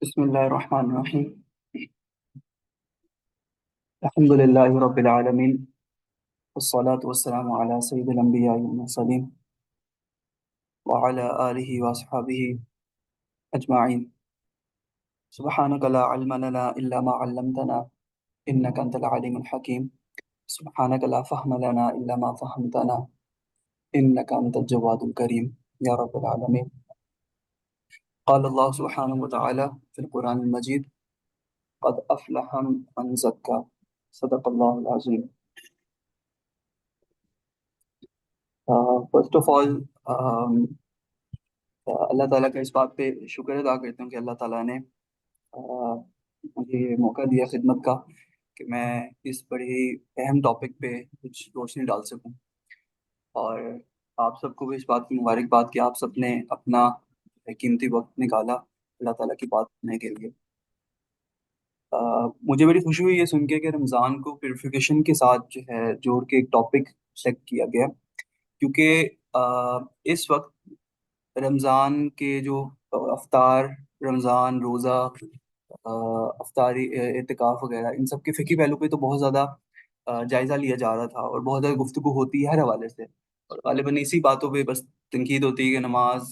بسم الله الرحمن الرحيم. الحمد لله رب العالمين، والصلاة والسلام على سيد الأنبياء والمرسلين وعلى آله وأصحابه أجمعين. سبحانك لا علم لنا إلا ما علمتنا إنك أنت العليم الحكيم. سبحانك لا فهم لنا إلا ما فهمتنا إنك أنت الجواد الكريم يا رب العالمين. قال الله سبحانه وتعالى في القرآن المجيد: قد أفلح من زكى. صدق الله العظيم. First of all, اللہ تعالیٰ کا اس بات پہ شکر ادا کرتا ہوں کہ اللہ تعالیٰ نے مجھے یہ موقع دیا خدمت کا کہ میں اس بڑے ہی اہم ٹاپک پہ کچھ روشنی ڈال سکوں، اور آپ سب کو بھی اس بات کی مبارکباد کہ آپ سب نے اپنا قیمتی وقت نکالا اللہ تعالیٰ کی بات سننے کے لیے۔ مجھے بڑی خوشی ہوئی یہ سن کے کہ رمضان کو پیوریفیکیشن کے ساتھ جو ہے جوڑ کے ایک ٹاپک سلیکٹ کیا گیا، کیونکہ اس وقت رمضان کے جو افطار، رمضان روزہ، افطاری، اعتکاف وغیرہ، ان سب کے فقہی پہلو پہ تو بہت زیادہ جائزہ لیا جا رہا تھا اور بہت زیادہ گفتگو ہوتی ہے ہر حوالے سے، اور غالباً اسی باتوں پہ بس تنقید ہوتی ہے کہ نماز،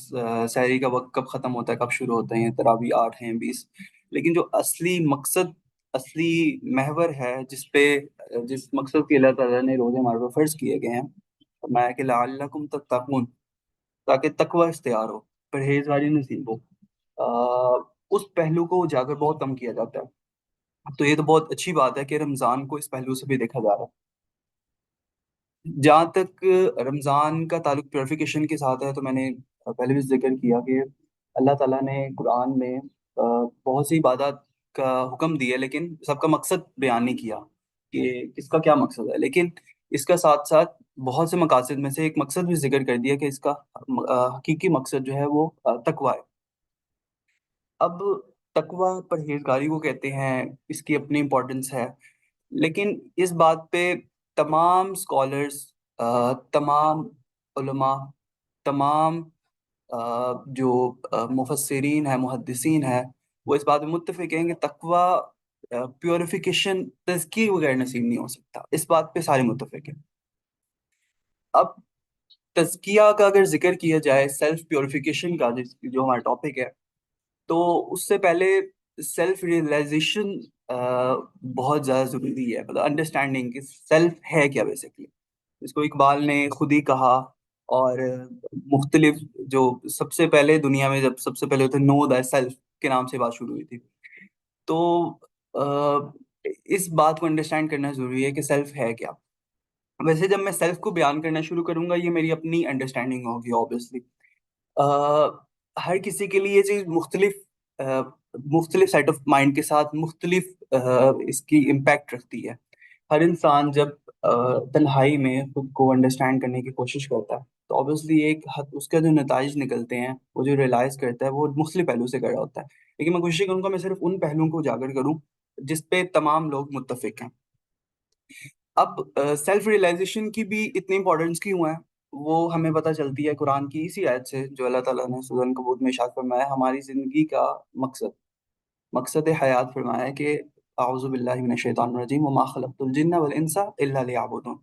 سحری کا وقت کب ختم ہوتا ہے، کب شروع ہوتے ہیں، تراویح 8 ہیں 20، لیکن جو اصلی مقصد، اصلی محور ہے جس مقصد کے اللہ تعالیٰ نے روزے مبارکہ فرض کیے گئے ہیں، فرمایا کہ لعلکم تتقون، تاکہ تقوی اختیار ہو، پرہیزگاری نصیب ہو۔ اس پہلو کو اجاگر بہت کم کیا جاتا ہے، تو یہ تو بہت اچھی بات ہے کہ رمضان کو اس پہلو سے بھی دیکھا جا رہا ہے۔ جہاں تک رمضان کا تعلق پیوریفیکیشن کے ساتھ ہے، تو میں نے پہلے بھی ذکر کیا کہ اللہ تعالیٰ نے قرآن میں بہت سی عبادات کا حکم دیا، لیکن سب کا مقصد بیان نہیں کیا کہ اس کا کیا مقصد ہے، لیکن اس کا ساتھ ساتھ بہت سے مقاصد میں سے ایک مقصد بھی ذکر کر دیا کہ اس کا حقیقی مقصد جو ہے وہ تقوی ہے۔ اب تقوی پرہیزگاری کو کہتے ہیں، اس کی اپنی امپورٹنس ہے، لیکن اس بات پہ تمام اسکالرس، تمام علماء، تمام جو مفسرین ہیں، محدثین ہیں، وہ اس بات میں متفق ہیں کہ تقوی پیوریفیکیشن، تزکیے بغیر نصیب نہیں ہو سکتا، اس بات پہ سارے متفق ہیں۔ اب تزکیہ کا اگر ذکر کیا جائے، سیلف پیوریفیکیشن کا جو ہمارا ٹاپک ہے، تو اس سے پہلے سیلف ریئلائزیشن بہت زیادہ ضروری ہے، مطلب انڈرسٹینڈنگ کہ سیلف ہے کیا بیسکلی، اس کو اقبال نے خود ہی کہا، اور مختلف جو سب سے پہلے دنیا میں جب سب سے پہلے ہوتے نو دا سیلف کے نام سے بات شروع ہوئی تھی، تو اس بات کو انڈرسٹینڈ کرنا ضروری ہے کہ سیلف ہے کیا۔ ویسے جب میں سیلف کو بیان کرنا شروع کروں گا، یہ میری اپنی انڈرسٹینڈنگ ہوگی اوبیسلی، ہر کسی کے لیے یہ چیز مختلف سیٹ آف مائنڈ کے ساتھ مختلف اس کی امپیکٹ رکھتی ہے۔ ہر انسان جب تنہائی میں خود کو انڈرسٹینڈ کرنے کی کوشش کرتا ہے، تو اوبیسلی ایک حد اس کا جو نتائج نکلتے ہیں، وہ جو ریئلائز کرتا ہے، وہ مختلف پہلو سے کر رہا ہوتا ہے، لیکن میں کوشش کروں گا میں صرف ان پہلوؤں کو اجاگر کروں جس پہ تمام لوگ متفق ہیں۔ اب سیلف ریئلائزیشن کی بھی اتنی امپورٹنس کیوں ہے، وہ ہمیں پتہ چلتی ہے قرآن کی اسی آیت سے جو اللہ تعالیٰ نے سورہ عنکبوت میں ارشاد فرمایا ہماری زندگی کا مقصد حیات، فرمایا ہے کہ اعوذ باللہ من الشیطان الرجیم وما خلقت الجن والانس الا لیعبدون۔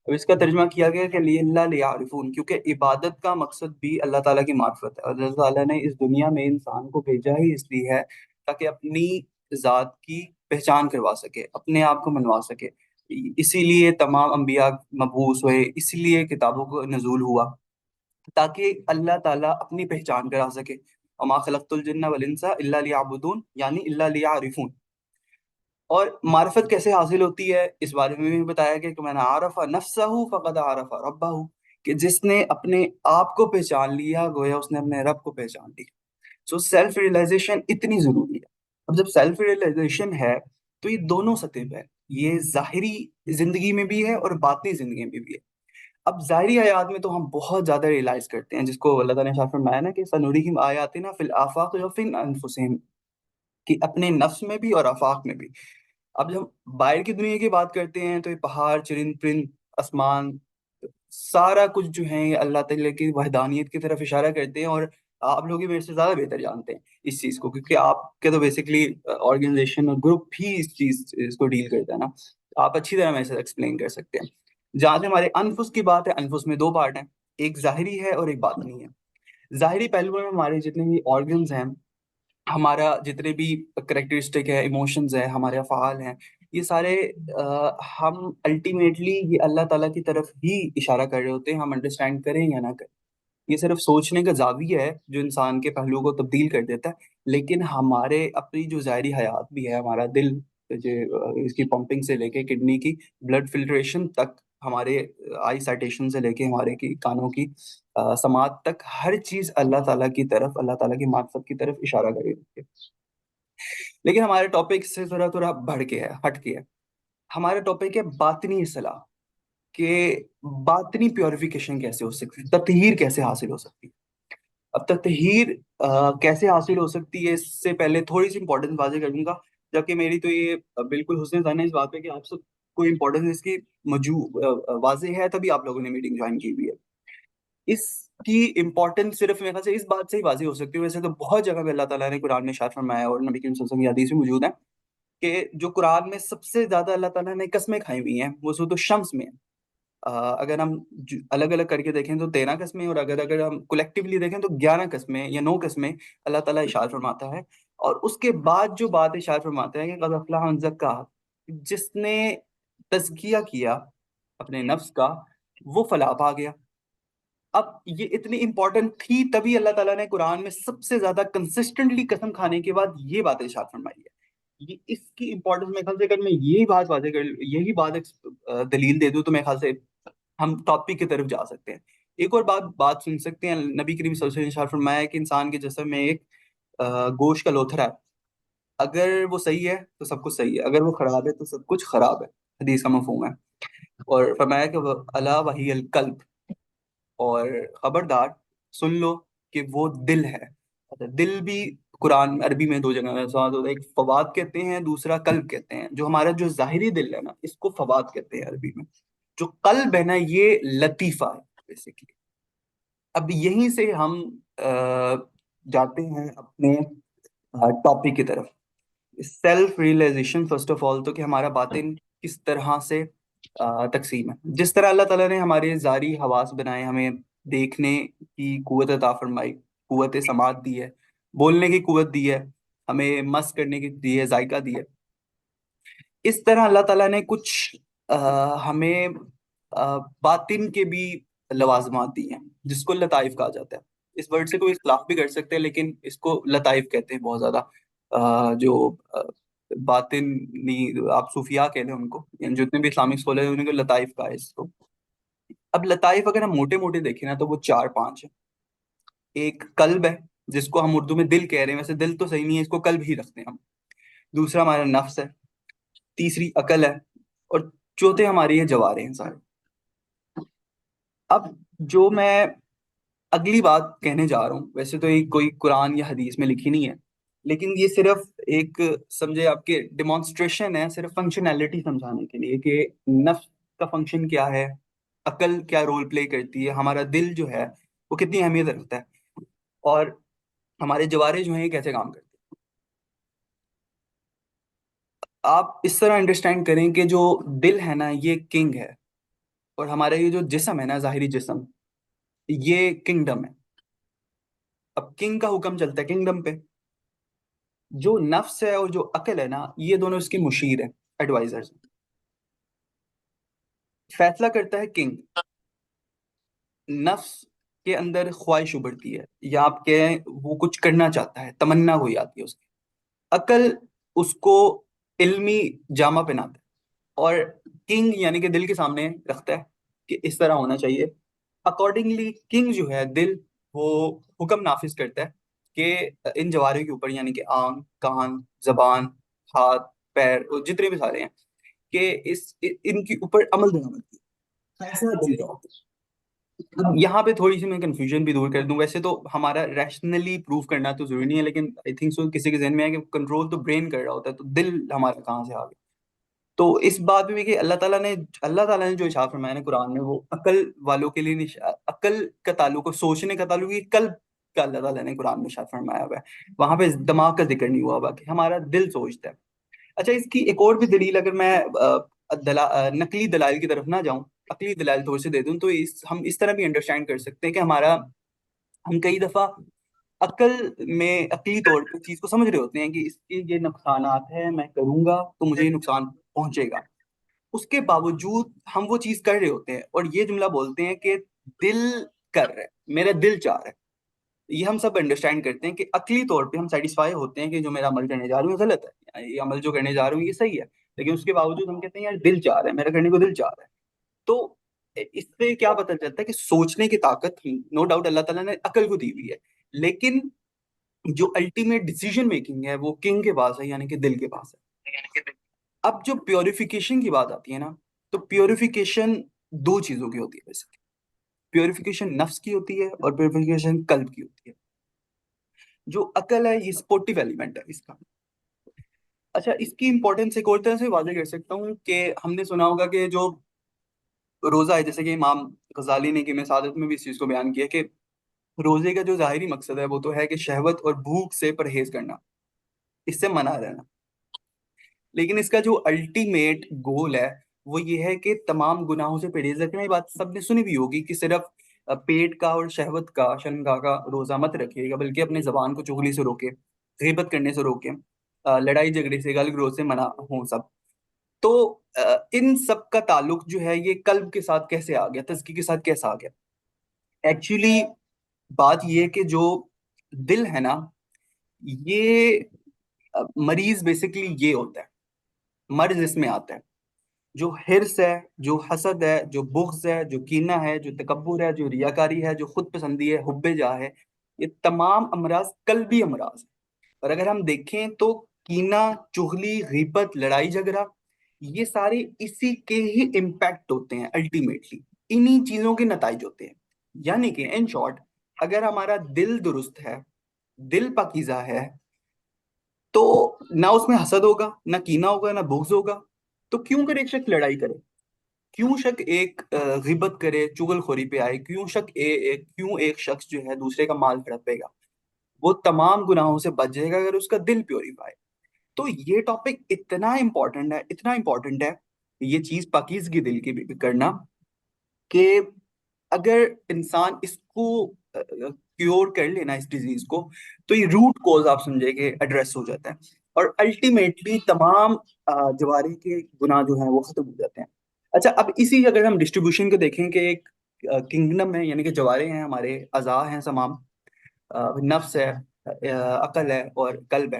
اب اس کا ترجمہ کیا گیا کہ اللہ لیعرفون، کیونکہ عبادت کا مقصد بھی اللہ تعالیٰ کی معرفت ہے، اور اللہ تعالیٰ نے اس دنیا میں انسان کو بھیجا ہی اس لیے ہے تاکہ اپنی ذات کی پہچان کروا سکے، اپنے آپ کو منوا سکے۔ اسی لیے تمام انبیاء مبعوث ہوئے، اسی لیے کتابوں کو نزول ہوا، تاکہ اللہ تعالیٰ اپنی پہچان کرا سکے۔ وما خلقت الجن والانس الا لیعبدون، یعنی الا لیعرفون۔ اور معرفت کیسے حاصل ہوتی ہے اس بارے میں بھی بتایا گیا کہ من عرف نفسہ فقد عرف ربہ، کہ جس نے اپنے آپ کو پہچان لیا گویا اس نے اپنے رب کو پہچان لیا۔ سو سیلف ریئلائزیشن اتنی ضروری ہے۔ اب جب سیلف ریئلائزیشن ہے تو یہ دونوں سطح پہ ہے، یہ ظاہری زندگی میں بھی ہے اور باطنی زندگی میں بھی ہے۔ اب ظاہری حیات میں تو ہم بہت زیادہ ریئلائز کرتے ہیں، جس کو اللہ تعالیٰ نے ارشاد فرمایا نا کہ سنریہم آیاتنا فی الآفاق وفی انفسہم، کہ اپنے نفس میں بھی اور آفاق میں بھی۔ اب جب باہر کی دنیا کی بات کرتے ہیں تو یہ پہاڑ، چرند پرند، آسمان، سارا کچھ جو ہے یہ اللہ تعالیٰ کی وحدانیت کی طرف اشارہ کرتے ہیں، اور آپ لوگ ہی میرے سے زیادہ بہتر جانتے ہیں۔ اس چیز کو، کیونکہ آپ کے تو بیسکلی آرگنائزیشن اور گروپ بھی اس کو ڈیل کرتا ہے نا، آپ اچھی طرح میں سے ایکسپلین کر سکتے ہیں. جہاں سے ہمارے انفس کی بات ہے، انفس میں دو پارٹ ہیں، ایک ظاہری ہے اور ایک باطنی ہے. ظاہری پہلو میں ہمارے جتنے بھی آرگنز ہیں، ہمارا جتنے بھی کریکٹرسٹک ہے، ایموشنز ہے، ہمارے افعال ہیں، یہ سارے ہم الٹیمیٹلی یہ اللہ تعالیٰ کی طرف ہی اشارہ کر رہے ہوتے ہیں، ہم انڈرسٹینڈ کریں یا نہ کریں. یہ صرف سوچنے کا زاویہ ہے جو انسان کے پہلو کو تبدیل کر دیتا ہے، لیکن ہمارے اپنی جو ظاہری حیات بھی ہے، ہمارا دل جو اس کی پمپنگ سے لے کے کڈنی کی بلڈ فلٹریشن تک، ہمارے آئی سائٹیشن سے لے کے ہمارے کی کانوں کی سماعت تک، ہر چیز اللہ تعالیٰ کی طرف، اللہ تعالیٰ کی معرفت کی طرف اشارہ کر رہی ہوتی ہے. لیکن ہمارے ٹاپک سے تھوڑا تھوڑا بڑھ کے ہے، ہٹ کے ہے. ہمارا ٹاپک ہے باطنی اصلاح، کہ باطنی پیوریفیکیشن کیسے ہو سکتی ہے، تطہیر کیسے حاصل ہو سکتی ہے. اب تطہیر کیسے حاصل ہو سکتی ہے، اس سے پہلے تھوڑی سی امپورٹنس واضح کر دوں گا، جبکہ میری تو یہ بالکل حسن ظن ہے اس بات پہ کہ آپ سب کو امپورٹنس اس کی واضح ہے، تبھی آپ لوگوں نے میٹنگ جوائن کی ہوئی ہے. اس کی امپورٹنس صرف میرے خیال سے اس بات سے ہی واضح ہو سکتی ہے، ویسے تو بہت جگہ پہ اللہ تعالیٰ نے قرآن میں ارشاد فرمایا اور نبی کریم صلی اللہ علیہ وسلم کی حدیث میں موجود ہے کہ جو قرآن میں سب سے زیادہ اللہ تعالیٰ نے قسمیں کھائی ہوئی ہیں وہ سورۃ الشمس میں ہیں. اگر ہم الگ الگ کر کے دیکھیں تو 13 قسمیں، اور اگر ہم کولیکٹیولی دیکھیں تو 11 قسمیں یا 9 قسمیں اللہ تعالیٰ ارشاد فرماتا ہے. اور اس کے بعد جو بات ارشاد فرماتا ہے کہ قد افلح من زکاہا، جس نے تزکیہ کیا اپنے نفس کا وہ فلاح پا گیا. اب یہ اتنی امپورٹنٹ تھی تبھی اللہ تعالیٰ نے قرآن میں سب سے زیادہ کنسسٹنٹلی قسم کھانے کے بعد یہ بات ارشاد فرمائی ہے. یہ اس کی امپورٹنس میرے خیال سے اگر میں یہی بات واضح کر یہی بات دلیل دے دوں تو میرے خیال سے ہم ٹاپک کی طرف جا سکتے ہیں. ایک اور بات سن سکتے ہیں. نبی کریم صلی اللہ علیہ وسلم نے ارشاد فرمایا ہے کہ انسان کے جسم میں ایک گوشت کا لوتھڑا ہے، اگر وہ صحیح ہے تو سب کچھ صحیح ہے، اگر وہ خراب ہے تو سب کچھ خراب ہے. حدیث کا مفہوم ہے. اور فرمایا کہ الا وہی القلب، اور خبردار سن لو کہ وہ دل ہے. دل بھی قرآن عربی میں 2 جگہ میں استعمال ہوتا ہے، ایک فواد کہتے ہیں، دوسرا قلب کہتے ہیں. جو ہمارا جو ظاہری دل ہے نا، اس کو فواد کہتے ہیں عربی میں. جو قلب ہے نا، یہ لطیفہ ہے بیسیکلی. اب یہیں سے ہم جاتے ہیں اپنے ٹاپک کی طرف. Self realisation first of all, تو کہ ہمارا باطن کس طرح سے تقسیم ہے. جس طرح اللہ تعالیٰ نے ہمارے ظاہری حواس بنائے، ہمیں دیکھنے کی قوت عطا فرمائی، قوت سماعت دی ہے، بولنے کی قوت دی ہے، ہمیں مس کرنے کی دی ہے، ذائقہ دی ہے، اس طرح اللہ تعالیٰ نے کچھ ہمیں باطن کے بھی لوازمات دی ہیں جس کو لطائف کہا جاتا ہے. اس ورڈ سے کوئی اختلاف بھی کر سکتے ہیں، لیکن اس کو لطائف کہتے ہیں بہت زیادہ. جو باطنی، آپ صوفیاء کہہ لیں ان کو، یعنی جتنے بھی اسلامک اسکالر ہیں ان کو لطائف کہا ہے اس کو. اب لطائف اگر ہم موٹے موٹے دیکھیں نا تو وہ 4 5 ہیں. ایک قلب ہے جس کو ہم اردو میں دل کہہ رہے ہیں، ویسے دل تو صحیح نہیں ہے، اس کو قلب ہی رکھتے ہیں ہم. دوسرا ہمارا نفس ہے، تیسری عقل ہے، اور چوتھے ہماری یہ جوارے ہیں سارے. اب جو میں اگلی بات کہنے جا رہا ہوں، ویسے تو یہ کوئی قرآن یا حدیث میں لکھی نہیں ہے، لیکن یہ صرف ایک سمجھے آپ کے ڈیمانسٹریشن ہے، صرف فنکشنالٹی سمجھانے کے لیے کہ نفس کا فنکشن کیا ہے، عقل کیا رول پلے کرتی ہے، ہمارا دل جو ہے وہ کتنی اہمیت رکھتا ہے، اور ہمارے جوارے جو ہیں یہ کیسے کام کرتے ہیں. آپ اس طرح انڈرسٹینڈ کریں کہ جو دل ہے نا یہ کنگ ہے، اور ہمارا یہ جو جسم ہے نا، ظاہری جسم، یہ کنگڈم ہے. اب کنگ کا حکم چلتا ہے کنگڈم پہ. جو نفس ہے اور جو عقل ہے نا، یہ دونوں اس کی مشیر ہیں، ایڈوائزرز. فیصلہ کرتا ہے کنگ. نفس کے اندر خواہش ابھرتی ہے، یا آپ کہیں وہ کچھ کرنا چاہتا ہے، تمنا ہوئی آتی ہے اس کی. عقل اس کو علمی جامہ پہناتا ہے اور کنگ یعنی کہ دل کے سامنے رکھتا ہے کہ اس طرح ہونا چاہیے. اکارڈنگلی کنگ جو ہے دل، وہ حکم نافذ کرتا ہے کہ ان جوارے کے اوپر، یعنی کہ آنکھ، کان، زبان، ہاتھ، پیر، اور جتنے بھی سارے ہیں، کہ ان کے اوپر عمل دینا پڑتی ہے، فیصلہ دل کا ہوتا ہے. یہاں پہ تھوڑی سی میں کنفیوژن بھی دور کر دوں. ویسے تو ہمارا ریشنلی پروف کرنا تو ضروری نہیں ہے، لیکن آئی تھنک سو کسی کے ذہن میں ہے کہ کنٹرول تو برین کر رہا ہوتا ہے، تو دل ہمارا کہاں سے آ گیا. تو اس بات میں کہ اللہ تعالیٰ نے جو ارشاد فرمایا ہے قرآن میں، وہ عقل والوں کے لیے عقل کا تعلق، سوچنے کا تعلق یہ قلب کا اللہ تعالیٰ نے قرآن میں شاید فرمایا ہوا ہے، وہاں پہ دماغ کا ذکر نہیں ہوا ہوا کہ ہمارا دل سوچتا ہے. اچھا اس کی ایک اور بھی دلیل اگر میں نقلی دلائل کی طرف نہ جاؤں، عقلی دلائل تھوڑے سے دے دوں، تو ہم اس طرح بھی انڈرسٹینڈ کر سکتے ہیں کہ ہم کئی دفعہ عقل میں عقلی طور پہ چیز کو سمجھ رہے ہوتے ہیں کہ اس کے یہ نقصانات ہیں، میں کروں گا تو مجھے یہ نقصان پہنچے گا، اس کے باوجود ہم وہ چیز کر رہے ہوتے ہیں اور یہ جملہ بولتے ہیں کہ دل کر رہا ہے، میرا دل چاہ رہا ہے. یہ ہم سب انڈرسٹینڈ کرتے ہیں کہ عقلی طور پہ ہم سیٹسفائی ہوتے ہیں کہ جو میرا عمل کرنے جا رہا ہوں یہ غلط ہے، یہ عمل جو کرنے جا رہا ہوں یہ صحیح ہے، لیکن اس کے باوجود ہم کہتے ہیں یار دل چاہ رہا ہے، میرا کرنے کو دل چاہ رہا ہے. تو اس سے کیا پتہ چلتا ہے کہ سوچنے کی طاقت نو ڈاؤٹ اللہ تعالیٰ نے عقل کو دی ہوئی ہے، لیکن جو الٹیمیٹ ڈیسیجن میکنگ ہے وہ کنگ کے پاس ہے، یعنی کہ دل کے پاس ہے. اب جو پیوریفیکیشن کی بات آتی ہے نا، تو پیوریفیکیشن دو چیزوں کی ہوتی ہے بیسکلی. پیوریفیکیشن نفس کی ہوتی ہے اور پیوریفیکیشن قلب کی ہوتی ہے. جو عقل ہے یہ سپورٹیو ایلیمنٹ ہے اس کا. اچھا اس کی امپورٹنس ایک اور طرح سے واضح کر سکتا ہوں کہ ہم نے سنا ہوگا کہ جو روزہ ہے، جیسے کہ امام غزالی نے کہ میں سعادت میں بھی اس چیز کو بیان کیا کہ روزے کا جو ظاہری مقصد ہے وہ تو ہے کہ شہوت اور بھوک سے پرہیز کرنا، اس سے منع رہنا، لیکن اس کا جو الٹیمیٹ گول ہے وہ یہ ہے کہ تمام گناہوں سے پرہیز رکھنا. یہ بات سب نے سنی بھی ہوگی کہ صرف پیٹ کا اور شہوت کا شرمگاہ کا روزہ مت رکھیے گا، بلکہ اپنے زبان کو چغلی سے روکے، غیبت کرنے سے روکے، لڑائی جھگڑے سے، گال گلوچ سے منع ہوں سب. تو ان سب کا تعلق جو ہے یہ قلب کے ساتھ کیسے آ گیا، تزکی کے ساتھ کیسا آ گیا؟ ایکچولی بات یہ کہ جو دل ہے نا، یہ مریض بیسکلی یہ ہوتا ہے، مرض اس میں آتا ہے. جو حرص ہے، جو حسد ہے، جو بغض ہے، جو کینہ ہے، جو تکبر ہے، جو ریاکاری ہے، جو خود پسندی ہے، حب جاہ ہے، یہ تمام امراض قلبی امراض ہیں. اور اگر ہم دیکھیں تو کینہ، چغلی، غیبت، لڑائی جھگڑا، یہ سارے اسی کے ہی امپیکٹ ہوتے ہیں، الٹیمیٹلی انہی چیزوں کے نتائج ہوتے ہیں. یعنی کہ ان شارٹ اگر ہمارا دل درست ہے، دل پاکیزہ ہے، تو نہ اس میں حسد ہوگا، نہ کینہ ہوگا، نہ بغض ہوگا. تو کیوں کر ایک شخص لڑائی کرے، کیوں شک ایک غیبت کرے، چغل خوری پہ آئے، کیوں ایک شخص جو ہے دوسرے کا مال ہڑپے گا؟ وہ تمام گناہوں سے بچ جائے گا اگر اس کا دل پیوریفائی. تو یہ ٹاپک اتنا امپورٹنٹ ہے یہ چیز پاکیزگی دل کی بھی کرنا، کہ اگر انسان اس کو کیور کر لینا اس ڈیزیز کو، تو یہ روٹ کوز آپ سمجھے کہ ایڈریس ہو جاتا ہے اور الٹیمیٹلی تمام جوارح کے گناہ جو ہیں وہ ختم ہو جاتے ہیں. اچھا اب اسی اگر ہم ڈسٹریبیوشن کو دیکھیں کہ ایک کنگڈم ہے، یعنی کہ جوارے ہیں، ہمارے اعضاء ہیں تمام، نفس ہے، عقل ہے اور قلب ہے.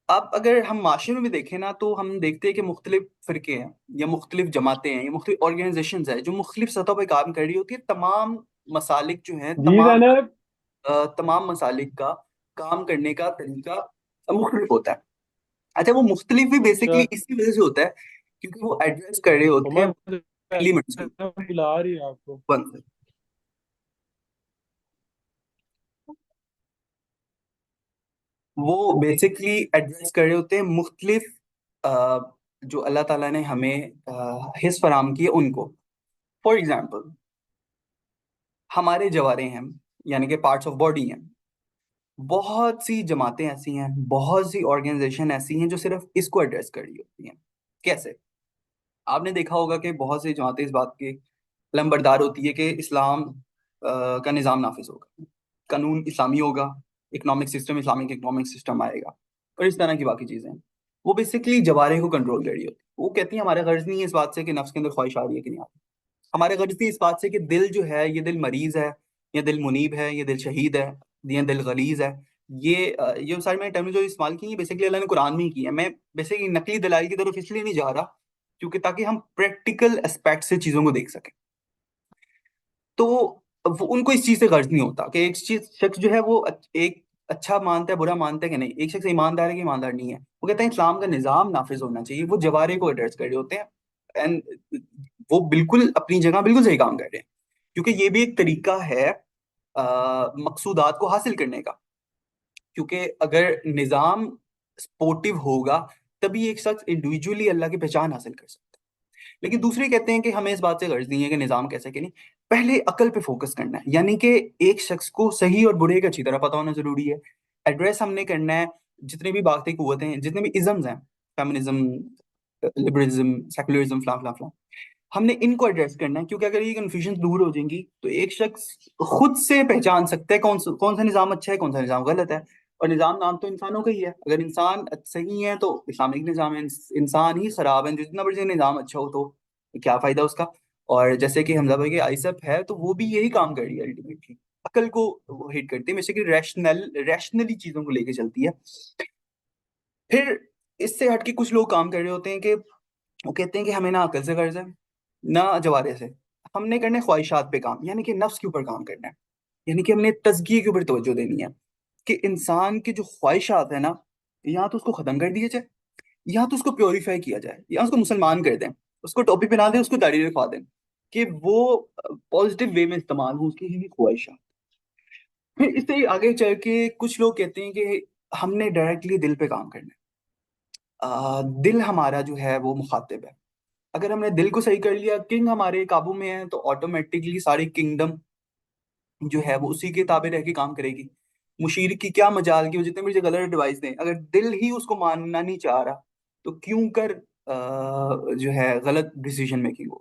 اب اگر ہم معاشرے میں بھی دیکھیں نا تو ہم دیکھتے ہیں کہ مختلف فرقے ہیں یا مختلف جماعتیں ہیں یا مختلف آرگنائزیشنز ہیں جو مختلف سطحوں پہ کام کر رہی ہوتی ہے. تمام مسالک جو ہیں، جی زینب، تمام مسالک کا کام کرنے کا طریقہ مختلف ہوتا ہے. اچھا وہ مختلف بھی بیسکلی اسی وجہ سے ہوتا ہے کیونکہ وہ ایڈریس کر رہے ہوتے ہیں ایلیمنٹس کو. بلا رہی ہے آپ کو. وہ بیسکلی ایڈریس کر رہے ہوتے ہیں مختلف جو اللہ تعالیٰ نے ہمیں حص فراہم کیے ان کو. فار ایگزامپل ہمارے جوارے ہیں، یعنی کہ پارٹس آف باڈی ہیں. بہت سی جماعتیں ایسی ہیں، بہت سی آرگنائزیشن ایسی ہیں جو صرف اس کو ایڈریس کر رہی ہوتی ہیں. کیسے؟ آپ نے دیکھا ہوگا کہ بہت سی جماعتیں اس بات کی علمبردار ہوتی ہے کہ اسلام کا نظام نافذ ہوگا، قانون اسلامی ہوگا، economic system Islamic economic system آئے گا اور اس طرح کی باقی چیزیں. وہ بیسکلی جوارے کو کنٹرول کر رہی ہوتی. وہ کہتی ہیں ہمارا غرض نہیں ہے اس بات سے کہ نفس کے اندر خواہش آ رہی ہے کہ نہیں آ رہی، ہمارے غرض نہیں اس بات سے کہ دل جو ہے یہ دل مریض ہے یا دل منیب ہے یا دل شہید ہے یا دل غلیظ ہے. یہ ساری میں نے ٹرم جو استعمال کی ہیں بیسکلی اللہ نے قرآن میں ہی کی ہے. میں بیسکلی نقلی دلائل کی طرف اس لیے نہیں جا رہا کیونکہ تاکہ ہم پریکٹیکل اسپیکٹ سے چیزوں کو دیکھ سکیں. تو ان کو اس چیز سے غرض نہیں ہوتا کہ ایک شخص جو ہے وہ ایک اچھا مانتا ہے برا مانتا ہے کہ نہیں، ایک شخص ایماندار ہے کہ ایماندار نہیں ہے. وہ کہتے ہیں اسلام کا نظام نافذ ہونا چاہیے. وہ جوارے کو ایڈریس کر رہے ہوتے ہیں اینڈ وہ بالکل اپنی جگہ بالکل صحیح کام کر رہے ہیں کیونکہ یہ بھی ایک طریقہ ہے مقصودات کو حاصل کرنے کا. کیونکہ اگر نظام سپورٹیو ہوگا تبھی ایک شخص انڈیویجولی اللہ کی پہچان حاصل کر سکتا ہے. لیکن دوسرے کہتے ہیں کہ ہمیں اس بات سے غرض نہیں ہے کہ نظام کیسے کہ نہیں، پہلے عقل پہ فوکس کرنا ہے، یعنی کہ ایک شخص کو صحیح اور برے کا اچھی طرح پتہ ہونا ضروری ہے. ایڈریس ہم نے کرنا ہے جتنے بھی باقی قوتیں ہیں، جتنے بھی ازمز ہیں، فیمنزم، لبرلزم، سیکولرزم، فلاں فلاں فلاں، ہم نے ان کو ایڈریس کرنا ہے. کیونکہ اگر یہ کنفیوژن دور ہو جائیں گی تو ایک شخص خود سے پہچان سکتا ہے کون سا نظام اچھا ہے، کون سا نظام غلط ہے. اور نظام نام تو انسانوں کا ہی ہے. اگر انسان صحیح ہے تو اسلامک نظام ہے، انسان ہی خراب ہے جتنا بڑی نظام اچھا ہو تو کیا فائدہ اس کا. اور جیسے کہ حمزہ بھائی کے آئیسپ ہے تو وہ بھی یہی کام کر رہی ہے، الٹیمیٹلی عقل کو وہ ہٹ کرتی ہے، ویسے کہ ریشنلی چیزوں کو لے کے چلتی ہے. پھر اس سے ہٹ کے کچھ لوگ کام کر رہے ہوتے ہیں کہ وہ کہتے ہیں کہ ہمیں نہ عقل سے غرض ہے نہ جوارے سے، ہم نے کرنا ہے خواہشات پہ کام، یعنی کہ نفس کے اوپر کام کرنا ہے. یعنی کہ ہم نے تزکیے کے اوپر توجہ دینی ہے کہ انسان کی جو خواہشات ہیں نا، یا تو اس کو ختم کر دیا جائے، یا تو اس کو پیوریفائی کیا جائے، یا اس کو مسلمان کر دیں، اس کو ٹوپی پہنا دیں، اس کو داڑھی رکھوا دیں کہ وہ پازیٹیو وے میں استعمال ہو اس کی ہی خواہشات. پھر اس سے آگے چل کے کچھ لوگ کہتے ہیں کہ ہم نے ڈائریکٹلی دل پہ کام کرنا ہے. دل ہمارا جو ہے وہ مخاطب ہے. اگر ہم نے دل کو صحیح کر لیا، کنگ ہمارے قابو میں ہے، تو آٹومیٹکلی ساری کنگڈم جو ہے وہ اسی کے تابع رہ کے کام کرے گی. مشیر کی کیا مجال کی وہ جتنے بھی غلط ایڈوائس دیں، اگر دل ہی اس کو ماننا نہیں چاہ رہا تو کیوں کر جو ہے غلط ڈیسیژن میکنگ ہو.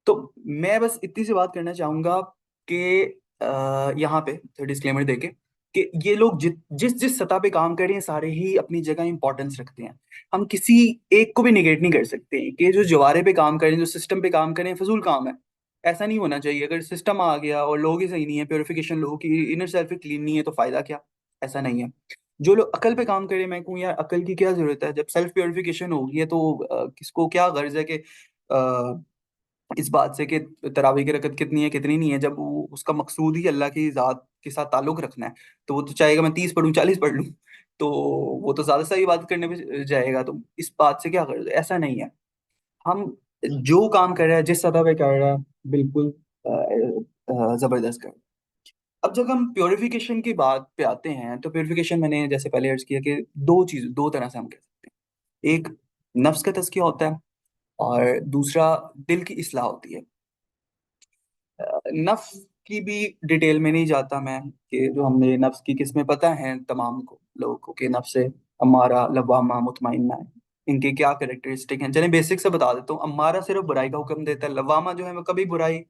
تو میں بس اتنی سی بات کرنا چاہوں گا کہ یہاں پہ ڈسکلیمر دے کے کہ یہ لوگ جس جس سطح پہ کام کر رہے ہیں سارے ہی اپنی جگہ امپورٹنس رکھتے ہیں. ہم کسی ایک کو بھی نگیٹ نہیں کر سکتے کہ جو جوارے پہ کام کریں، جو سسٹم پہ کام کریں، فضول کام ہے. ایسا نہیں ہونا چاہیے. اگر سسٹم آ گیا اور لوگ ہی صحیح نہیں ہے، پیوریفیکیشن لوگوں کی انر سیلف کلین نہیں ہے تو فائدہ کیا؟ ایسا نہیں ہے. جو لوگ عقل پہ کام کرے، میں کہوں یار عقل کی کیا ضرورت ہے جب سیلف پیوریفیکیشن ہوگی ہے تو کس کو کیا غرض ہے کہ اس بات سے کہ تراویح کی رکعت کتنی ہے کتنی نہیں ہے، جب اس کا مقصود ہی اللہ کی ذات کے ساتھ تعلق رکھنا ہے تو وہ تو چاہے گا میں 30 پڑھوں 40 پڑھ لوں، تو وہ تو زیادہ صحیح بات کرنے پہ جائے گا. تو اس بات سے کیا غرض ہے؟ ایسا نہیں ہے. ہم جو کام کر رہے ہیں جس سطح پہ کر رہے ہیں بالکل زبردست کر. اب جب ہم پیوریفیکیشن کی بات پہ آتے ہیں تو پیوریفیکیشن میں نے جیسے پہلے عرض کیا کہ دو طرح سے ہم کہہ سکتے ہیں. ایک نفس کا تزکیہ ہوتا ہے اور دوسرا دل کی اصلاح ہوتی ہے. نفس کی بھی ڈیٹیل میں نہیں جاتا میں کہ جو ہم نے نفس کی قسمیں پتہ ہیں تمام کو لوگوں کو کہ نفس امارہ، لوامہ، مطمئنہ ہے، ان کے کیا کریکٹرسٹک ہیں. چلیں بیسک سے بتا دیتا ہوں. امارہ صرف برائی کا حکم دیتا ہے، لوامہ جو ہے وہ کبھی برائی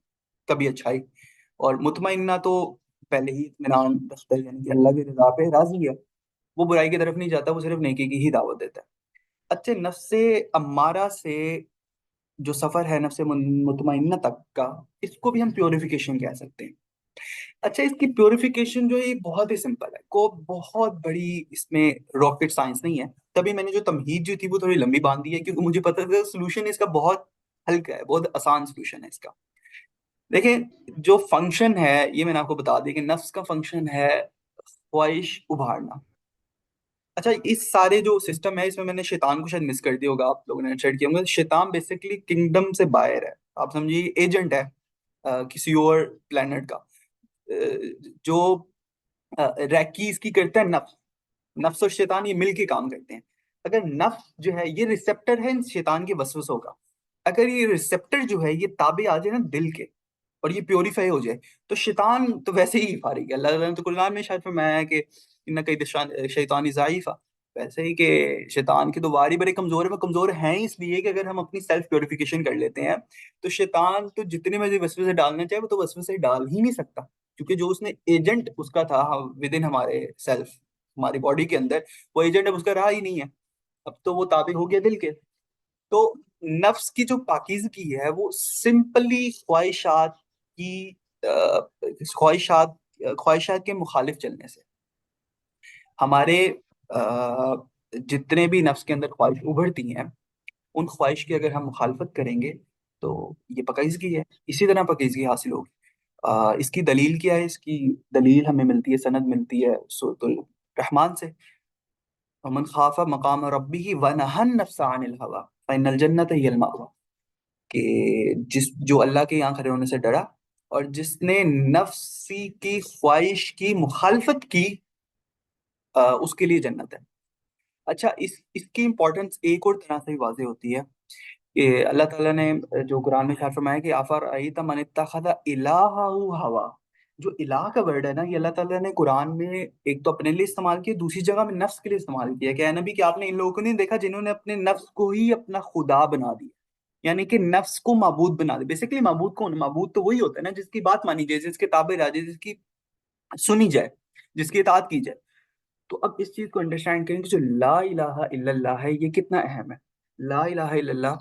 کبھی اچھائی، اور مطمئنہ تو پہلے ہی اطمینان رکھتا ہے، یعنی کہ اللہ کی رضا پہ راضی ہے، وہ برائی کی طرف نہیں جاتا، وہ صرف نیکی کی ہی دعوت دیتا ہے. اچھا، نفس امارہ سے جو سفر ہے نفس مطمئنہ تک کا، اس کو بھی ہم پیوریفیکیشن کہہ سکتے ہیں. اچھا، اس کی پیوریفیکیشن جو ہے یہ بہت ہی سمپل ہے، کو بہت بڑی اس میں راکٹ سائنس نہیں ہے. تبھی میں نے جو تمہید جو تھی وہ تھوڑی لمبی باندھ دی ہے کیونکہ مجھے پتا تھا سولوشن اس کا بہت ہلکا ہے، بہت آسان سولوشن ہے اس کا. دیکھیں، جو فنکشن ہے یہ میں نے آپ کو بتا دی کہ نفس کا فنکشن ہے خواہش ابھارنا. اچھا، اس سارے جو سسٹم ہے اس میں نے شیطان کو شاید مس کر دیا ہوگا، آپ لوگوں نے شیئر کیا ہوگا. شیطان بیسیکلی کنگڈم سے باہر ہے، آپ سمجھیے ایجنٹ ہے کسی اور پلانٹ کا. جو ریکی اس کی کرتا ہے نفس، نفس اور شیطان یہ مل کے کام کرتے ہیں. اگر نفس جو ہے یہ ریسپٹر ہے ان شیطان کے وسوسوں کا، اگر یہ ریسپٹر جو ہے یہ تابع آ جائے نا دل کے اور یہ پیوریفائی ہو جائے تو شیطان تو ویسے ہی فارغ ہے. اللہ تعالیٰ نے تو قرآن میں شاید فرمایا ہے کہ ان کئی شیطانی ضعیفہ، ویسے ہی کہ شیطان کی تو واری بڑے کمزور ہے. وہ کمزور ہیں اس لیے کہ اگر ہم اپنی سیلف پیوریفیکیشن کر لیتے ہیں تو شیطان تو جتنے مرضی وسوسے ڈالنا چاہے وہ تو وسوسے ڈال ہی نہیں سکتا، کیونکہ جو اس نے ایجنٹ اس کا تھا ود ان ہمارے سیلف، ہماری باڈی کے اندر، وہ ایجنٹ اب اس کا رہا ہی نہیں ہے، اب تو وہ تابع ہو گیا دل کے. تو نفس کی جو پاکیزگی ہے وہ سمپلی کی خواہشات خواہشات کے مخالف چلنے سے. ہمارے جتنے بھی نفس کے اندر خواہش ابھرتی ہیں ان خواہش کی اگر ہم مخالفت کریں گے تو یہ پاکیزگی ہے. اسی طرح پاکیزگی حاصل ہوگی. اس کی دلیل کیا ہے؟ اس کی دلیل ہمیں ملتی ہے، سند ملتی ہے سورۃ الرحمن سے، ومن خاف مقام ربہ ونہى النفس عن الہوى فإن الجنۃ ہی المأوى، کہ جو اللہ کے یہاں کھڑے ہونے سے ڈرا اور جس نے نفسی کی خواہش کی مخالفت کی اس کے لیے جنت ہے. اچھا، اس کی امپورٹنس ایک اور طرح سے واضح ہوتی ہے کہ اللہ تعالیٰ نے جو قرآن میں خیال فرمایا کہ افرأیت من اتخذ الہہ ہوا، جو الہ کا ورڈ ہے نا، یہ اللہ تعالیٰ نے قرآن میں ایک تو اپنے لیے استعمال کیا، دوسری جگہ میں نفس کے لیے استعمال کیا کہ اے نبی، کہ آپ نے ان لوگوں کو نہیں دیکھا جنہوں نے اپنے نفس کو ہی اپنا خدا بنا دیا، یعنی کہ نفس کو معبود بنا دیا۔ بیسیکلی معبود کون؟ معبود تو وہی ہوتا ہے نا جس کی بات مانی جائے، جس کے تابع رہا جائے، جس کی سنی جائے، جس کی اطاعت کی جائے۔ تو اب اس چیز کو انڈرسٹینڈ کریں کہ جو لا الہ الا اللہ ہے یہ کتنا اہم ہے۔ لا الہ الا اللہ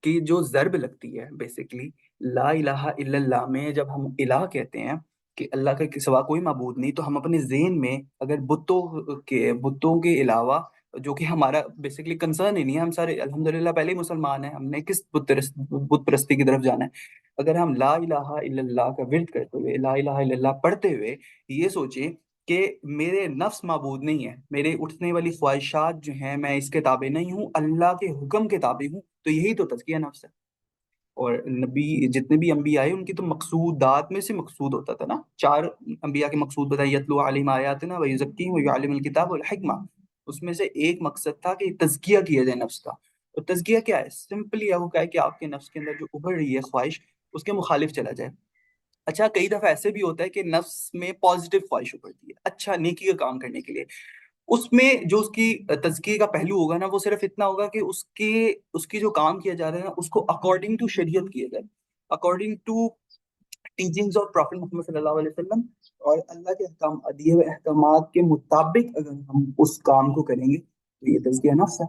کی جو ضرب لگتی ہے بیسیکلی، لا الہ الا اللہ میں جب ہم الہ کہتے ہیں کہ اللہ کے سوا کوئی معبود نہیں، تو ہم اپنے ذہن میں اگر بتوں کے علاوہ، جو کہ ہمارا بیسیکلی کنسرن ہی نہیں ہے، ہم سارے الحمدللہ پہلے ہی مسلمان ہیں، ہم نے کس بت پرستی کی طرف جانا ہے؟ اگر ہم لا الہ الا اللہ کا ورد کرتے ہوئے، لا الہ الا اللہ پڑھتے ہوئے یہ سوچیں کہ میرے نفس معبود نہیں ہے، میرے اٹھنے والی خواہشات جو ہیں میں اس کے تابع نہیں ہوں، اللہ کے حکم کے تابع ہوں، تو یہی تو تزکیہ نفس ہے۔ اور نبی، جتنے بھی انبیاء آئے ان کی تو مقصودات میں سے مقصود ہوتا تھا نا، چار انبیاء کے مقصود بتائیں، یتلو علیہم آیاتنا ویزکیہم ویعلم الکتاب والحکمہ، اس میں سے ایک مقصد تھا کہ تزکیہ کیا جائے نفس کا۔ اور تزکیہ کیا ہے؟ سمپلی یہ ہے کہ آپ کے نفس کے اندر جو ابھر رہی ہے خواہش، اس کے مخالف چلا جائے۔ اچھا، کئی دفعہ ایسے بھی ہوتا ہے کہ نفس میں پازیٹیو خواہش ابھرتی ہے اچھا نیکی کا کام کرنے کے لیے، اس میں جو اس کی تزکیے کا پہلو ہوگا نا، وہ صرف اتنا ہوگا کہ اس کی جو کام کیا جا رہا ہے نا، اس کو اکارڈنگ ٹو شریعت کیا جائے، according to teachings of prophet Muhammad صلی اللہ علیہ وسلم، اور اللہ کے دیے ہوئے احکامات کے مطابق اگر ہم اس کام کو کریں گے تو یہ تزکیہ نفس ہے۔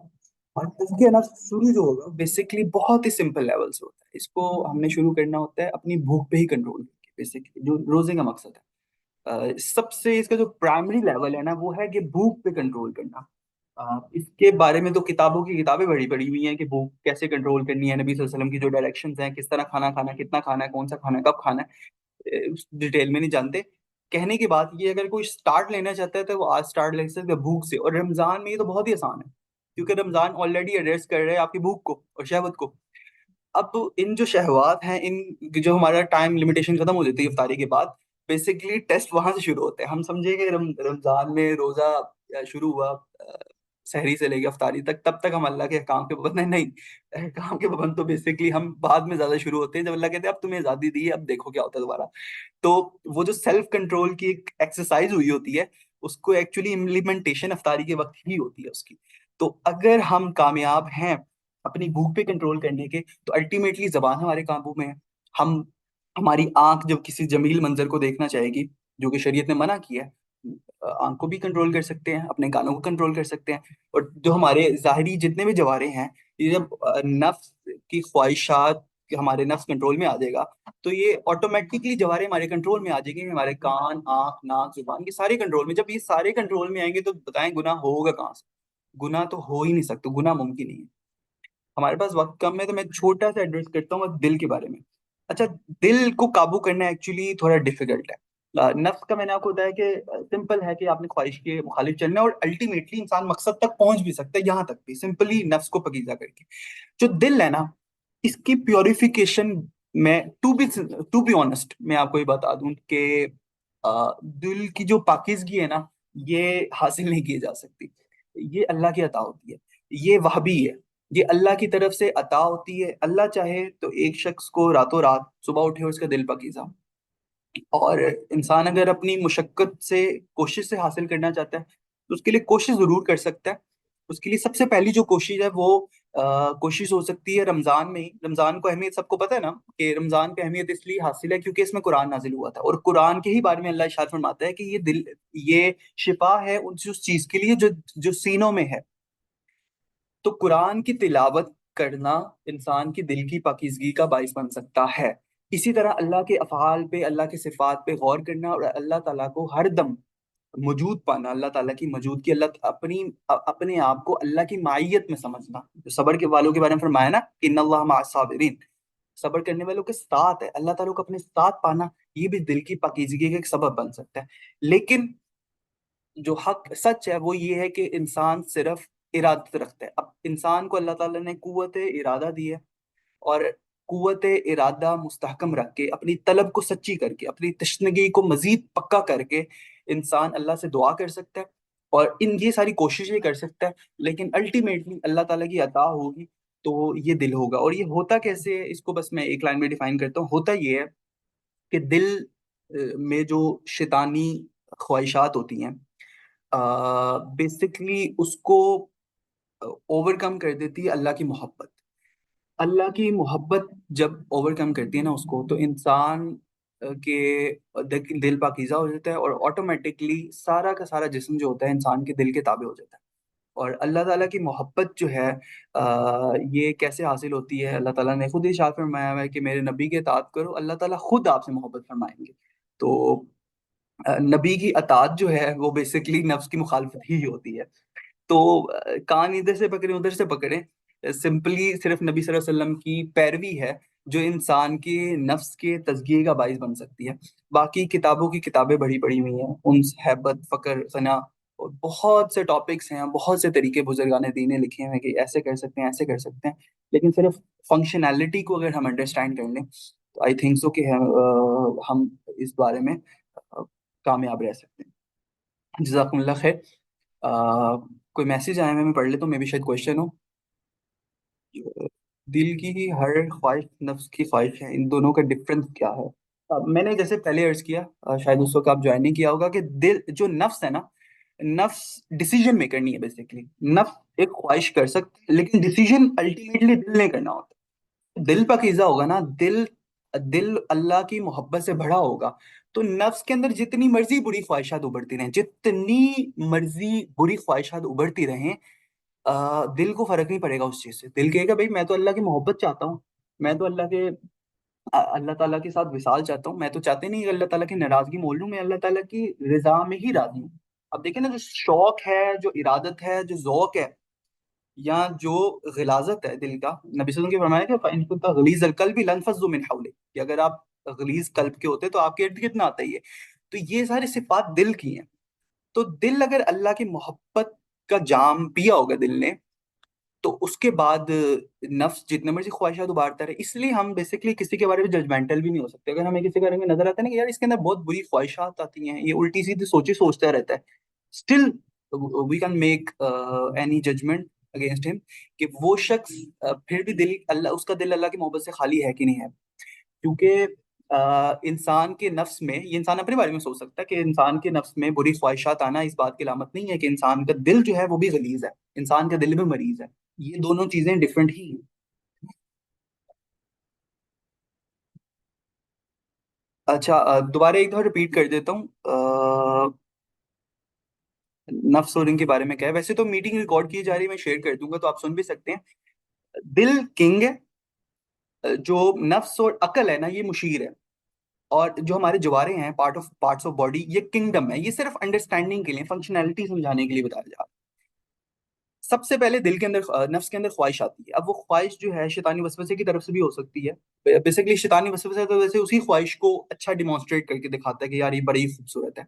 اور تزکیہ نفس شروع جو ہوگا بیسیکلی بہت ہی سمپل لیول سے ہوتا ہے، اس کو ہم نے شروع کرنا ہوتا ہے اپنی بھوک پہ ہی کنٹرول کر کے، بیسیکلی جو روزے کا مقصد ہے۔ سب سے اس کا جو پرائمری لیول ہے نا، وہ ہے کہ بھوک پہ کنٹرول کرنا۔ اس کے بارے میں تو کتابوں کی کتابیں بڑی پڑی ہوئی ہیں کہ بھوک کیسے کنٹرول کرنی ہے، نبی صلی اللہ علیہ وسلم کی جو ڈائریکشنز ہیں، کس طرح کھانا کھانا ہے، کتنا کھانا ہے، کون سا کھانا ہے، کب کھانا ہے، ڈیٹیل میں نہیں جانتے۔ کہنے کی بات یہ، اگر کوئی سٹارٹ لینا چاہتا ہے تو وہ آج سٹارٹ لے سکتے ہیں بھوک سے، اور رمضان میں یہ تو بہت ہی آسان ہے، کیونکہ رمضان آلریڈی ایڈریس کر رہے ہیں آپ کی بھوک کو اور شہوت کو۔ اب ان جو شہوات ہیں، ان جو ہمارا ٹائم لمیٹیشن ختم ہو جاتی ہے افطاری کے بعد، بیسیکلی ٹیسٹ وہاں سے شروع ہوتے ہیں۔ ہم سمجھے کہ رمضان میں روزہ شروع ہوا سحری سے لے کے افطاری تک، تب تک ہم اللہ کے احکام کے پابند ہیں، نہیں، احکام کے پابند تو بیسیکلی ہم بعد میں زیادہ شروع ہوتے ہیں، جب اللہ کہتے ہیں اب تمہیں آزادی دی ہے، اب دیکھو کیا ہوتا ہے دوبارہ۔ تو وہ جو سیلف کنٹرول کی ایک ایکسرسائز ہوئی ہوتی ہے، اس کو ایکچولی امپلیمنٹیشن افطاری کے وقت ہی ہوتی ہے اس کی۔ تو اگر ہم کامیاب ہیں اپنی بھوک پہ کنٹرول کرنے کے، تو الٹیمیٹلی زبان ہمارے قابو میں ہے۔ ہم ہماری آنکھ جب کسی جمیل منظر کو دیکھنا چاہے گی، جو کہ شریعت نے منع کیا ہے، آنکھ کو بھی کنٹرول کر سکتے ہیں، اپنے کانوں کو کنٹرول کر سکتے ہیں، اور جو ہمارے ظاہری جتنے بھی جوارے ہیں، یہ جب نفس کی خواہشات ہمارے نفس کنٹرول میں آ جائے گا، تو یہ آٹومیٹکلی جوارے ہمارے کنٹرول میں آ جائیں گے، ہمارے کان، آنکھ، ناک، زبان، یہ سارے کنٹرول میں۔ جب یہ سارے کنٹرول میں آئیں گے تو بتائیں گناہ ہوگا کہاں سے؟ گناہ تو ہو ہی نہیں سکتا، گناہ ممکن نہیں ہے۔ ہمارے پاس وقت کم ہے تو میں چھوٹا سا ایڈریس کرتا ہوں دل کے بارے میں۔ اچھا، دل کو قابو کرنا ایکچولی تھوڑا ڈیفیکلٹ ہے۔ نفس کا میں نے آپ کو بتایا کہ سمپل ہے کہ آپ نے خواہش کے مخالف چلنا ہے، اور الٹیمیٹلی انسان مقصد تک پہنچ بھی سکتا ہے، یہاں تک بھی سمپلی نفس کو پکیزہ کر کے۔ جو دل ہے نا، اس کی پیوریفیکیشن میں ٹو بی آنےسٹ میں آپ کو یہ بتا دوں کہ دل کی جو پاکیزگی ہے نا، یہ حاصل نہیں کی جا سکتی، یہ اللہ کی عطا ہوتی ہے، یہ وہبی ہے، یہ اللہ کی طرف سے عطا ہوتی ہے۔ اللہ چاہے تو ایک شخص کو راتوں رات صبح اٹھے اور اس کا دل پاکیزہ، اور انسان اگر اپنی مشقت سے، کوشش سے حاصل کرنا چاہتا ہے تو اس کے لیے کوشش ضرور کر سکتا ہے۔ اس کے لیے سب سے پہلی جو کوشش ہے وہ کوشش ہو سکتی ہے رمضان میں ہی۔ رمضان کو اہمیت سب کو پتہ ہے نا، کہ رمضان کی اہمیت اس لیے حاصل ہے کیونکہ اس میں قرآن نازل ہوا تھا، اور قرآن کے ہی بارے میں اللہ ارشاد فرماتا ہے کہ یہ شفا ہے اس چیز کے لیے جو سینوں میں ہے۔ تو قرآن کی تلاوت کرنا انسان کی دل کی پاکیزگی کا باعث بن سکتا ہے۔ اسی طرح اللہ کے افعال پہ، اللہ کے صفات پہ غور کرنا، اور اللہ تعالیٰ کو ہر دم موجود پانا، اللہ تعالیٰ کی موجودگی، اپنے آپ کو اللہ کی معیت میں سمجھنا۔ جو صبر کے والوں کے بارے میں فرمایا نا کہ ان اللہ مع الصابرین، صبر کرنے والوں کے ساتھ ہے، اللہ تعالیٰ کو اپنے ساتھ پانا، یہ بھی دل کی پاکیزگی کا ایک سبب بن سکتا ہے۔ لیکن جو حق سچ ہے وہ یہ ہے کہ انسان صرف ارادت رکھتا ہے۔ اب انسان کو اللہ تعالیٰ نے قوت ارادہ دی ہے، اور قوت ارادہ مستحکم رکھ کے، اپنی طلب کو سچی کر کے، اپنی تشنگی کو مزید پکا کر کے، انسان اللہ سے دعا کر سکتا ہے اور یہ ساری کوششیں کر سکتا ہے، لیکن الٹیمیٹلی اللہ تعالیٰ کی عطا ہوگی تو یہ دل ہوگا. اور یہ ہوتا کیسے ہے اس کو بس میں ایک لائن میں ڈیفائن کرتا ہوں. ہوتا یہ ہے کہ دل میں جو شیطانی خواہشات ہوتی ہیں بیسکلی اس کو اوور کم کر دیتی ہے اللہ کی محبت. اللہ کی محبت جب اوور کم کرتی ہے نا اس کو، تو انسان کے دل پاکیزہ ہو جاتا ہے، اور آٹومیٹکلی سارا کا سارا جسم جو ہوتا ہے انسان کے دل کے تابع ہو جاتا ہے. اور اللہ تعالیٰ کی محبت جو ہے یہ کیسے حاصل ہوتی ہے؟ اللہ تعالیٰ نے خود ہی ارشاد فرمایا ہوا ہے کہ میرے نبی کے اطاعت کرو، اللہ تعالیٰ خود آپ سے محبت فرمائیں گے. تو نبی کی اطاعت جو ہے وہ بیسکلی نفس کی مخالفت ہی ہوتی ہے. تو کان ادھر سے پکڑیں ادھر سے پکڑیں، سمپلی صرف نبی صلی اللہ علیہ وسلم کی پیروی ہے جو انسان کے نفس کے تزکیے کا باعث بن سکتی ہے. باقی کتابوں کی کتابیں بڑی پڑی ہوئی ہیں، انس، ہیبت، فقر، فنا، اور بہت سے ٹاپکس ہیں، بہت سے طریقے بزرگان دین نے لکھے ہیں کہ ایسے کر سکتے ہیں ایسے کر سکتے ہیں. لیکن صرف فنکشنالٹی کو اگر ہم انڈرسٹینڈ کر لیں تو آئی تھنک سو کہ ہم اس بارے میں کامیاب رہ سکتے ہیں. جزاکم اللہ خیر. کوئی میسج آیا میں پڑھ لیتا ہوں، میں بھی شاید کوشچن ہو. دل کی ہر خواہش نفس کی خواہش ہے، ان دونوں کا ڈفرنس کیا ہے؟ میں نے جیسے پہلے عرض کیا، شاید اس وقت آپ جوائن نہیں کیا ہوگا، کہ دل جو نفس ہے نا، نفس ڈیسیجن میکر نہیں ہے. بیسیکلی نفس ایک خواہش کر سکتا ہے لیکن ڈیسیجن الٹیمیٹلی دل نے کرنا ہوتا ہے. دل پاکیزہ ہوگا نا، دل دل اللہ کی محبت سے بھرا ہوگا، تو نفس کے اندر جتنی مرضی بری خواہشات ابھرتی رہیں، جتنی مرضی بری خواہشات ابھرتی رہیں، دل کو فرق نہیں پڑے گا اس چیز سے. دل کہے گا بھائی میں تو اللہ کی محبت چاہتا ہوں، میں تو اللہ تعالیٰ کے ساتھ وصال چاہتا ہوں، میں تو چاہتے نہیں کہ اللہ تعالیٰ کی ناراضگی مول لوں، میں اللہ تعالیٰ کی رضا میں ہی راضی ہوں. اب دیکھیں نا، جو شوق ہے، جو ارادت ہے، جو ذوق ہے، یا جو غلاظت ہے دل کا، نبی صلی اللہ علیہ وسلم کی فرمایا کہ فَإِن كُنتَ غَلِيظَ الْقَلْبِ لَانفَضُّوا مِنْ حَوْلِكَ، کہ اگر آپ غلیظ قلب کے ہوتے تو آپ کے ارد گرد نہ آتا ہی ہے. تو یہ ساری صفات دل کی ہیں. تو دل اگر اللہ کی محبت کا جام پیا ہوگا دل نے، تو اس کے بعد نفس جتنے مرضی خواہشات ابھارتا رہے. اس لیے ہم بیسکلی کسی کے بارے میں ججمنٹل بھی نہیں ہو سکتے. اگر ہمیں کسی کے بارے میں نظر آتا ہے نا کہ یار اس کے اندر بہت بری خواہشات آتی ہیں، یہ الٹی سیدھی سوچی سوچتا رہتا ہے، still we can make any judgement against ہم کہ وہ شخص پھر بھی اس کا دل اللہ کی محبت سے خالی ہے کہ نہیں ہے. کیونکہ انسان کے نفس میں، یہ انسان اپنے بارے میں سوچ سکتا ہے کہ انسان کے نفس میں بری خواہشات آنا اس بات کی علامت نہیں ہے کہ انسان کا دل جو ہے وہ بھی غلیظ ہے، انسان کا دل بھی مریض ہے. یہ دونوں چیزیں ڈفرنٹ ہی ہیں. اچھا، دوبارہ ایک دفعہ ریپیٹ کر دیتا ہوں. نفس اور ان کے بارے میں کیا ہے. ویسے تو میٹنگ ریکارڈ کی جا رہی ہے، میں شیئر کر دوں گا تو آپ سن بھی سکتے ہیں. دل کنگ ہے، جو نفس اور عقل ہے نا یہ مشیر ہے، اور جو ہمارے جوارے ہیں پارٹس آف باڈی، یہ کنگڈم ہے. یہ صرف انڈرسٹینڈنگ کے لیے، فنکشنالٹی سمجھانے کے لیے بتایا جا رہا ہے. سب سے پہلے دل کے اندر نفس کے اندر خواہش آتی ہے. اب وہ خواہش جو ہے شیطانی وسوسے کی طرف سے بھی ہو سکتی ہے. بیسکلی شیطانی وسوسے تو ویسے اسی خواہش کو اچھا ڈیمانسٹریٹ کر کے دکھاتا ہے کہ یار یہ بڑی خوبصورت ہے،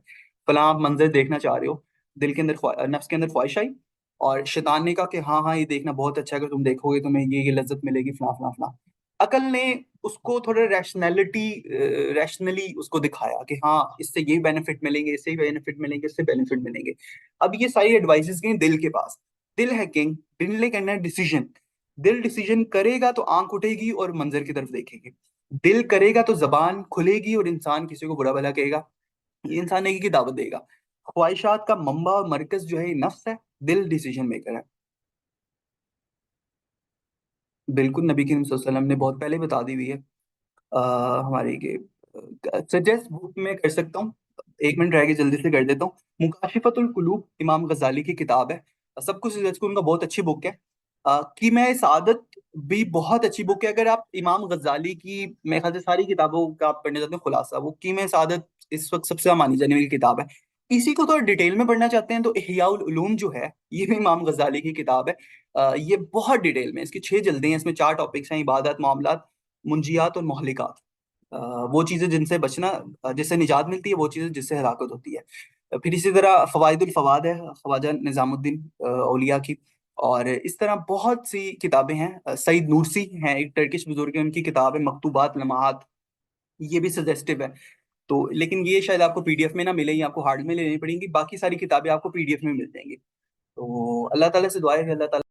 فلاں آپ منظر دیکھنا چاہ رہے ہو، دل کے اندر نفس کے اندر خواہش آئی، اور شیطان نے کہا کہ ہاں ہاں یہ دیکھنا بہت اچھا ہے، اگر تم دیکھو گے تمہیں یہ لذت ملے گی، فلاں فلاں فلاں. عقل نے اس کو تھوڑا ریشنلی اس کو دکھایا کہ ہاں اس سے یہ بینیفٹ ملیں گے، اس سے بینیفٹ ملیں گے، اس سے بینیفٹ ملیں گے. اب یہ ساری ایڈوائسز گئیں دل کے پاس. دل ہے کنگ، دل نے کرنا ہے ڈیسیجن. دل ڈیسیجن کرے گا تو آنکھ اٹھے گی اور منظر کی طرف دیکھے گی. دل کرے گا تو زبان کھلے گی اور انسان کسی کو برا بھلا کہے گا، یہ انسان نیکی کی دعوت دے گا. خواہشات کا منبع اور مرکز جو ہے یہ نفس ہے، دل ڈیسیجن میکر ہے. بالکل نبی کریم صلی اللہ علیہ وسلم نے بہت پہلے بتا دی ہوئی ہے ہماری کہ سجیسٹ بک میں کر سکتا ہوں، 1 منٹ رہ کے جلدی سے کر دیتا ہوں. مکاشفت القلوب امام غزالی کی کتاب ہے، سب کچھ سجیسٹ کروں گا، بہت اچھی بک ہے. کی میں سعادت بھی بہت اچھی بک ہے. اگر آپ امام غزالی کی، میرے خیال سے ساری کتابوں کا آپ پڑھنے جاتے ہیں خلاصہ، وہ کی میں سعادت اس وقت سب سے مانی جانے والی کتاب ہے. اسی کو تھوڑا ڈیٹیل میں پڑھنا چاہتے ہیں تو احیاء العلوم جو ہے یہ بھی امام غزالی کی کتاب ہے. یہ بہت ڈیٹیل میں، اس کی 6 جلدیں ہیں، اس میں 4 ٹاپکس ہیں: عبادت، معاملات، منجیات اور مہلکات. وہ چیزیں جن سے بچنا، جس سے نجات ملتی ہے، وہ چیزیں جس سے ہلاکت ہوتی ہے. پھر اسی طرح فوائد الفواد ہے خواجہ نظام الدین اولیاء کی. اور اس طرح بہت سی کتابیں ہیں. سعید نورسی ہیں ایک ٹرکش بزرگ ہیں، ان کی کتاب ہے مکتوبات لمحات، یہ بھی سجیسٹو ہے. تو لیکن یہ شاید آپ کو پی ڈی ایف میں نہ ملے، یہ آپ کو ہارڈ میں لینی پڑیں گی. باقی ساری کتابیں آپ کو پی ڈی ایف میں مل جائیں گی. تو اللہ تعالیٰ سے دعا ہے کہ اللہ تعالیٰ